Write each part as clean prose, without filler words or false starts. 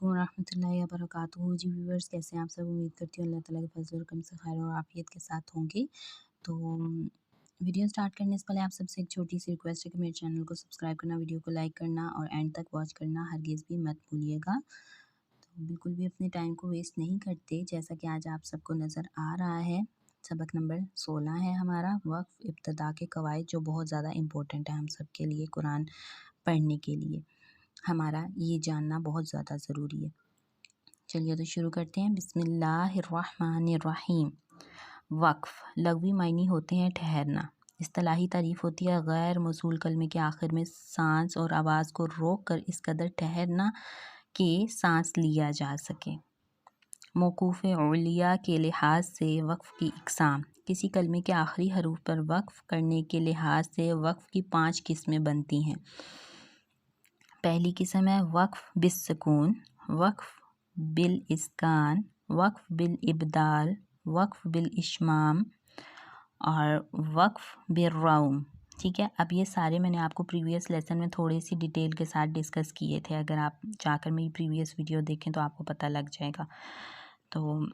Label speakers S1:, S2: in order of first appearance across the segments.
S1: अलैकुम वरहमतुल्लाहि वबरकातुहू। जी व्यूअर्स, कैसे हैं आप सब? उम्मीद करती हूँ अल्लाह ताला के फजल और करम से खैर और आफियत के साथ होंगे। तो वीडियो स्टार्ट करने से पहले आप सबसे एक छोटी सी रिक्वेस्ट है कि मेरे चैनल को सब्सक्राइब करना, वीडियो को लाइक करना और एंड तक वॉच करना हरगिज़ भी मत भूलिएगा। तो बिल्कुल भी अपने टाइम को वेस्ट नहीं करते। जैसा कि आज आप सबको नज़र आ रहा है, सबक नंबर 16 है हमारा, वक्फ़ इब्तिदा के कवायद, जो बहुत ज़्यादा इम्पोर्टेंट है हम सब के लिए। कुरान पढ़ने के लिए हमारा ये जानना बहुत ज़्यादा ज़रूरी है। चलिए तो शुरू करते हैं। बिस्मिल्लाहिर्रहमानिर्रहीम। वक्फ़ लग़वी मायने होते हैं ठहरना। इस्तिलाही तारीफ़ होती है गैर मौसूल कलमे के आखिर में सांस और आवाज़ को रोक कर इस कदर ठहरना कि सांस लिया जा सके। मौकूफ़ उलिया के लिहाज से वक्फ़ की इक़साम। किसी कलमे के आखिरी हरूफ पर वक्फ़ करने के लिहाज से वक्फ़ की 5 किस्में बनती हैं। पहली किस्म है वक्फ़ बिस्सकून, वक्फ़ बिल इस्कान, वक्फ़ बिल इब्दाल, वक्फ़ बिल इशमाम और वक्फ़ बिल रौम। ठीक है, अब ये सारे मैंने आपको प्रीवियस लेसन में थोड़ी सी डिटेल के साथ डिस्कस किए थे। अगर आप जाकर मेरी प्रीवियस वीडियो देखें तो आपको पता लग जाएगा। तो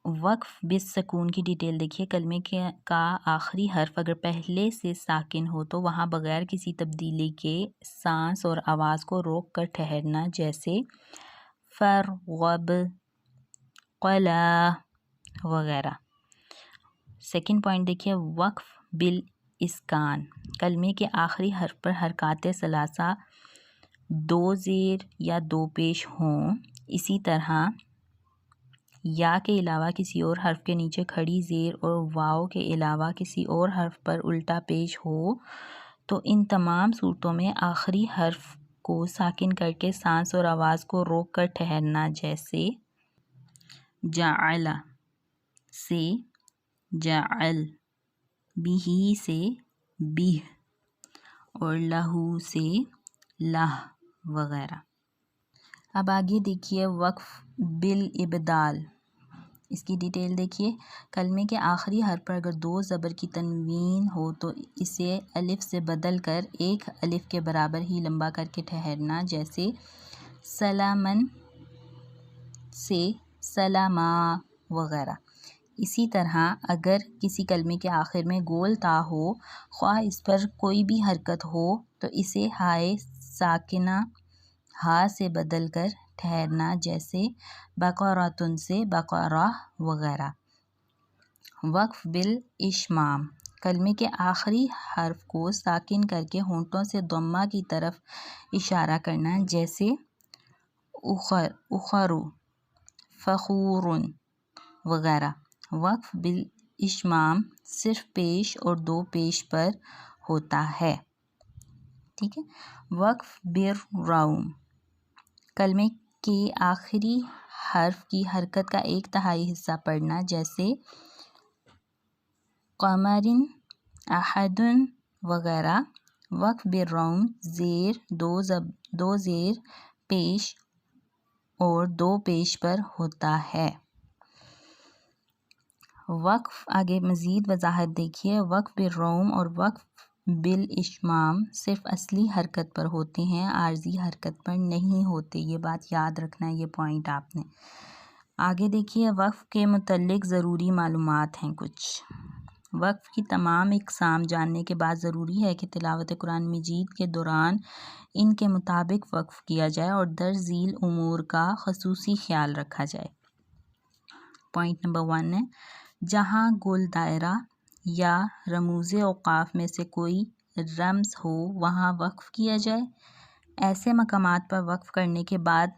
S1: वक्फ़ बिस्सकून की डिटेल देखिए। कलमे का आखिरी हर्फ अगर पहले से साकिन हो तो वहाँ बग़ैर किसी तब्दीली के सांस और आवाज़ को रोक कर ठहरना, जैसे फ़रग़ब, क़ला वग़ैरह। सेकंड पॉइंट देखिए, वक्फ़ बिल इस्कान। कलमे के आखिरी हर्फ पर हरकात सलासा 2 ज़ेर या 2 पेश हों। इसी तरह या के अलावा किसी और हर्फ के नीचे खड़ी ज़ेर और वाव के अलावा किसी और हर्फ पर उल्टा पेश हो तो इन तमाम सूरतों में आखिरी हर्फ को साकिन करके सांस और आवाज़ को रोक कर ठहरना, जैसे जाअला से जाअल, बिही से बिह और लहू से लह वग़ैरह। अब आगे देखिए वक्फ़ बिल इब्दाल। इसकी डिटेल देखिए। कलमे के आखिरी हर्फ पर अगर 2 ज़बर की तनवीन हो तो इसे अलिफ से बदल कर 1 अलिफ के बराबर ही लंबा करके ठहरना, जैसे सलामन से सलामा वग़ैरह। इसी तरह अगर किसी कलमे के आखिर में गोल ता हो, ख्वाह इस पर कोई भी हरकत हो, तो इसे हाय साकिना हा से बदल कर ठहरना, जैसे बक़रातुन से बक़रा वग़ैरह। वक्फ़ बिल इशमाम। कलमे के आखिरी हर्फ को साकिन करके होंठों से दम्मा की तरफ इशारा करना, जैसे उखर, उखरु, फ़ख़ूरुन वग़ैरह। वक्फ़ बिल इशमाम सिर्फ पेश और 2 पेश पर होता है। ठीक है। वक्फ़ बिल रौम। कलमे के आखिरी हर्फ की हरकत का 1/3 हिस्सा पढ़ना, जैसे क़मरिन, अहदुन वग़ैरह। वक्फ़ बिल रौम ज़ेर 2 ज़ेर पेश और 2 पेश पर होता है। वक्फ़ आगे मज़ीद वजाहत देखिए। वक्फ़ बिल रौम और वक्फ़ बिल इशमाम सिर्फ असली हरकत पर होते हैं, आर्जी हरकत पर नहीं होते। ये बात याद रखना है, ये पॉइंट आपने। आगे देखिए वक्फ़ के मुतल्लिक़ ज़रूरी मालूमात हैं कुछ। वक्फ़ की तमाम इक़साम जानने के बाद ज़रूरी है कि तिलावत कुरान मजीद के दौरान इनके मुताबिक वक्फ़ किया जाए और दर ज़ील उमूर का ख़ुसूसी ख़्याल रखा जाए। पॉइंट नंबर 1 है, जहाँ गोल दायरा या रमूज़े औक़ाफ़ में से कोई रम्ज़ हो वहाँ वक्फ़ किया जाए। ऐसे मकामात पर वक्फ़ करने के बाद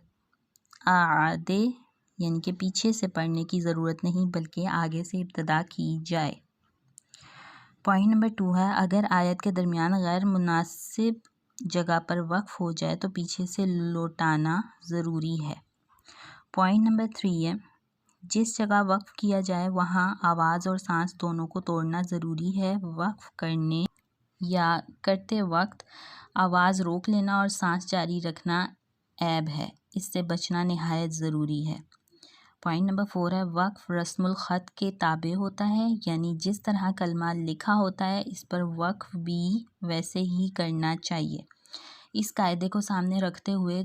S1: आदे यानी कि पीछे से पढ़ने की ज़रूरत नहीं, बल्कि आगे से इब्तिदा की जाए। पॉइंट नंबर 2 है, अगर आयत के दरमियान गैर मुनासिब जगह पर वक्फ़ हो जाए तो पीछे से लौटाना ज़रूरी है। पॉइंट नंबर 3 है, जिस जगह वक्फ़ किया जाए वहाँ आवाज़ और सांस दोनों को तोड़ना ज़रूरी है। वक्फ़ करने या करते वक्त आवाज़ रोक लेना और सांस जारी रखना ऐब है, इससे बचना नहायत ज़रूरी है। पॉइंट नंबर 4 है, वक्फ़ रस्मुल ख़त के ताबे होता है, यानी जिस तरह कलमा लिखा होता है इस पर वक्फ़ भी वैसे ही करना चाहिए। इस कायदे को सामने रखते हुए